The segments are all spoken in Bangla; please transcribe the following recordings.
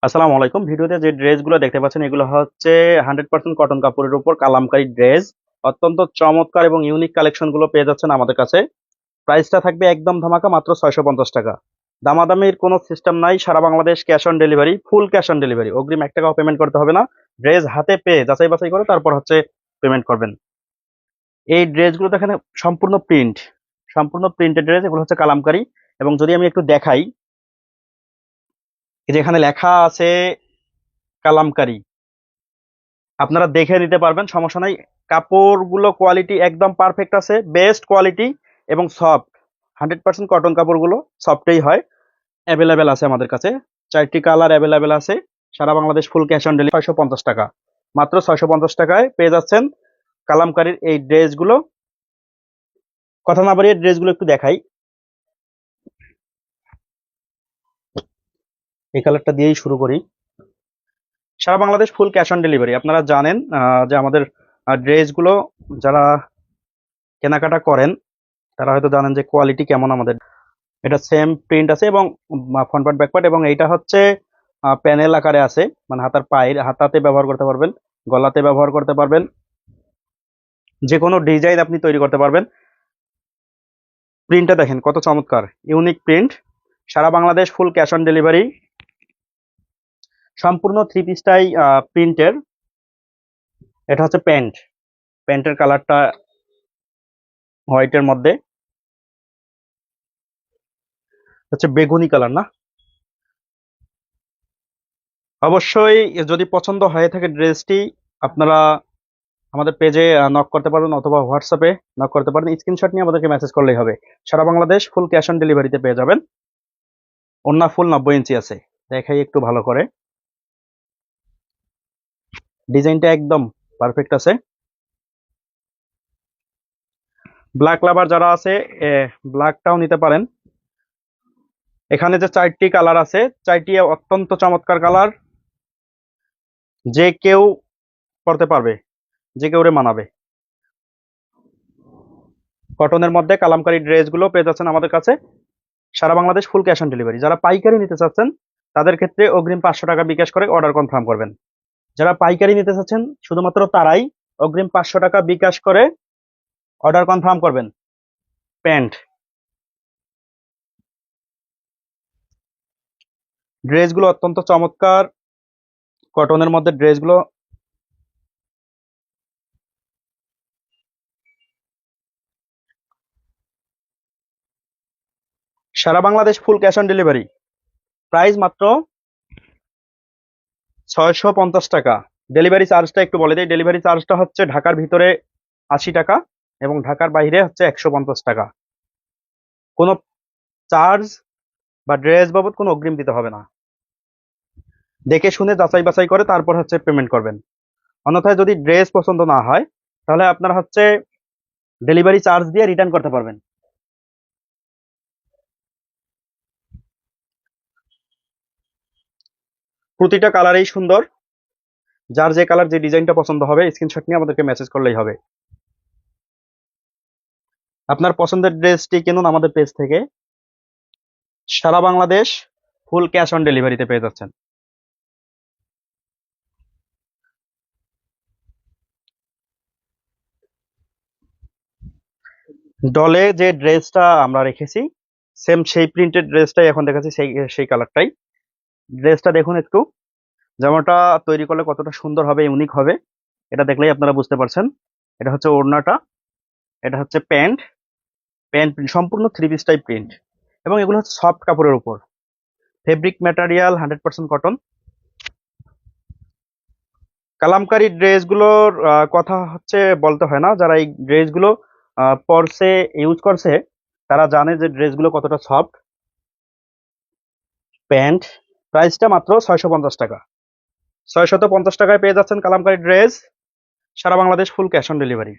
আসসালামু আলাইকুম। ভিডিওতে যে ড্রেসগুলো দেখতে পাচ্ছেন এগুলো হচ্ছে 100% কটন কাপড়ের উপর কালামকারী ড্রেস। অত্যন্ত চমৎকার এবং ইউনিক কালেকশন গুলো পেয়ে যাচ্ছেন আমাদের কাছে। প্রাইসটা থাকবে একদম ধামাকা, মাত্র 650 টাকা। দামাদামির কোনো সিস্টেম নাই, সারা Bangladesh cash on delivery, full cash on delivery. অগ্রিম 1 টাকাও পেমেন্ট করতে হবে না। ড্রেস হাতে পেয়ে যাচাই বাছাই করে তারপর হচ্ছে পেমেন্ট করবেন। এই ড্রেসগুলো দেখেন, সম্পূর্ণ প্রিন্ট, সম্পূর্ণ প্রিন্টেড ড্রেস। এগুলো হচ্ছে কালামকারী। এবং যদি আমি একটু দেখাই, এই যে এখানে লেখা আছে কালামকারী, আপনারা দেখে নিতে পারবেন, সমস্যা নাই। কাপড়গুলো কোয়ালিটি একদম পারফেক্ট আছে, বেস্ট কোয়ালিটি এবং সফট। 100% কটন কাপড়গুলো সফটেই হয়। অ্যাভেলেবেল আছে আমাদের কাছে, 4টি কালার অ্যাভেলেবেল আছে। সারা Bangladesh full cash on delivery. 650 টাকা, মাত্র 650 টাকায় পেয়ে যাচ্ছেন কালামকারীর এই ড্রেসগুলো। কথা না বাড়িয়ে ড্রেসগুলো একটু দেখাই। এই কালারটা দিয়েই শুরু করি। সারা Bangladesh full cash on delivery. আপনারা জানেন যে আমাদের ড্রেসগুলো যারা কেনাকাটা করেন তারা হয়তো জানেন যে কোয়ালিটি কেমন আমাদের। এটা সেম প্রিন্ট আছে এবং ফ্রন্ট পার্ট ব্যাক পার্ট, এবং এইটা হচ্ছে প্যানেল আকারে আছে, মানে হাতার পায়ের হাতাতে ব্যবহার করতে পারবেন, গলাতে ব্যবহার করতে পারবেন, যে কোনো ডিজাইন আপনি তৈরি করতে পারবেন। প্রিন্টটা দেখেন কত চমৎকার, ইউনিক প্রিন্ট। সারা Bangladesh full cash on delivery. সম্পূর্ণ থ্রি পিসটাই প্রিন্টের। এটা হচ্ছে প্যান্ট, প্যান্টের কালারটা হোয়াইটের মধ্যে, হচ্ছে বেগুনি কালার না। অবশ্যই যদি পছন্দ হয়ে থাকে ড্রেসটি, আপনারা আমাদের পেজে নক করতে পারবেন অথবা হোয়াটসঅ্যাপে নক করতে পারেন। স্ক্রিনশট নিয়ে আমাদেরকে মেসেজ করলেই হবে। সারা বাংলাদেশ ফুল ক্যাশ অন ডেলিভারিতে পেয়ে যাবেন। ওড়না ফুল 90 ইঞ্চি আছে। দেখাই একটু ভালো করে, ডিজাইনটা একদম পারফেক্ট আছে। ব্ল্যাক লাভার যারা আছে, ব্ল্যাকটাও নিতে পারেন। এখানে যে 4টি কালার আছে, 4টি অত্যন্ত চমৎকার কালার। যে কেউ পরতে পারবে, যে কেউ মানাবে। কটনের মধ্যে কালামকারী ড্রেসগুলো পেয়ে যাচ্ছেন আমাদের কাছে। সারা Bangladesh full cash on delivery. যারা পাইকারি নিতে চাচ্ছেন তাদের ক্ষেত্রে অগ্রিম 500 টাকা বিকাশ করে অর্ডার কনফার্ম করবেন। যারা পাইকারি নিতে চাচ্ছেন শুধুমাত্র তারাই অগ্রিম 500 টাকা বিকাশ করে অর্ডার কনফার্ম করবেন। প্যান্ট, ড্রেসগুলো অত্যন্ত চমৎকার, কটনের মধ্যে ড্রেসগুলো। সারা Bangladesh full cash on delivery. Price মাত্র 650 টাকা। ডেলিভারি চার্জটা একটু বলে দিই। ডেলিভারি চার্জটা হচ্ছে ঢাকার ভিতরে 80 টাকা এবং ঢাকার বাইরে হচ্ছে 150 টাকা। কোনো চার্জ বা ড্রেস বাবদ কোনো অগ্রিম দিতে হবে না। দেখে শুনে যাচাই বাছাই করে তারপর হচ্ছে পেমেন্ট করবেন। অন্যথায় যদি ড্রেস পছন্দ না হয় তাহলে আপনারা হচ্ছে ডেলিভারি চার্জ দিয়ে রিটার্ন করতে পারবেন। প্রতিটা কালারেই সুন্দর। যার যে কালার, যে ডিজাইনটা পছন্দ হবে স্ক্রিনশট নিয়ে আমাদেরকে মেসেজ করলেই হবে। আপনার পছন্দের ড্রেসটি কিনুন আমাদের পেজ থেকে। সারা বাংলাদেশ ফুল ক্যাশ অন ডেলিভারিতে পেয়ে যাচ্ছেন। ডলে যে ড্রেসটা আমরা রেখেছি সেম সেই প্রিন্টেড ড্রেসটাই এখন দেখাচ্ছি, সেই সেই কালারটাই। ড্রেসটা দেখুন একটু, জামাটা তৈরি করলে কতটা সুন্দর হবে, ইউনিক হবে, এটা দেখলেই আপনারা বুঝতে পারছেন। এটা হচ্ছে ওড়নাটা, এটা হচ্ছে প্যান্ট। প্যান্ট সম্পূর্ণ থ্রি পিস টাইপ প্রিন্ট, এবং এগুলো হচ্ছে সফট কাপড়ের উপর, ফেব্রিক ম্যাটেরিয়াল 100% কটন। কালামকারী ড্রেসগুলোর কথা হচ্ছে বলতে হয় না। যারা এই ড্রেসগুলো পরছে, ইউজ করছে, তারা জানে যে ড্রেসগুলো কতটা সফট। প্যান্ট, প্রাইসটা মাত্র 650 টাকা। 650 টাকায় পেয়ে যাচ্ছেন কালামকারী ড্রেস। সারা Bangladesh full cash on delivery.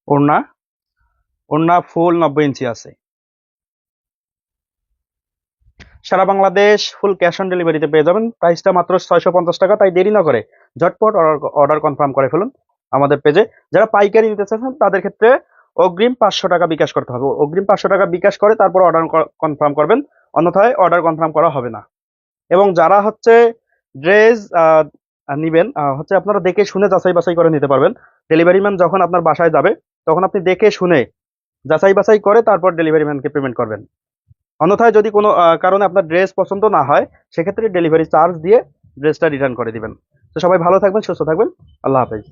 ওড়না, ওড়না ফুল 90 ইঞ্চি আছে। সারা বাংলাদেশ ফুল ক্যাশ অন ডেলিভারিতে পেয়ে যাবেন। প্রাইসটা মাত্র 650 টাকা। তাই দেরি না করে ঝটপট অর্ডার কনফার্ম করে ফেলুন আমাদের পেজে। যারা পাইকারি নিতে চাচ্ছেন তাদের ক্ষেত্রে অগ্রিম 500 টাকা বিকাশ করতে হবে। অগ্রিম 500 টাকা বিকাশ করে তারপর অর্ডার কনফার্ম করবেন। অন্যথায় অর্ডার কনফার্ম করা হবে না। এবং যারা হচ্ছে ড্রেস নিবেন, হচ্ছে আপনারা দেখে শুনে যাচাই বাছাই করে নিতে পারবেন। ডেলিভারি ম্যান যখন আপনার বাসায় যাবে তখন আপনি দেখে শুনে যাচাই বাছাই করে তারপর ডেলিভারি ম্যানকে পেমেন্ট করবেন। অন্যথায় যদি কোনো কারণে আপনার ড্রেস পছন্দ না হয়, সেক্ষেত্রে ডেলিভারি চার্জ দিয়ে ড্রেসটা রিটার্ন করে দিবেন। তো সবাই ভালো থাকবেন, সুস্থ থাকবেন। আল্লাহ হাফেজ।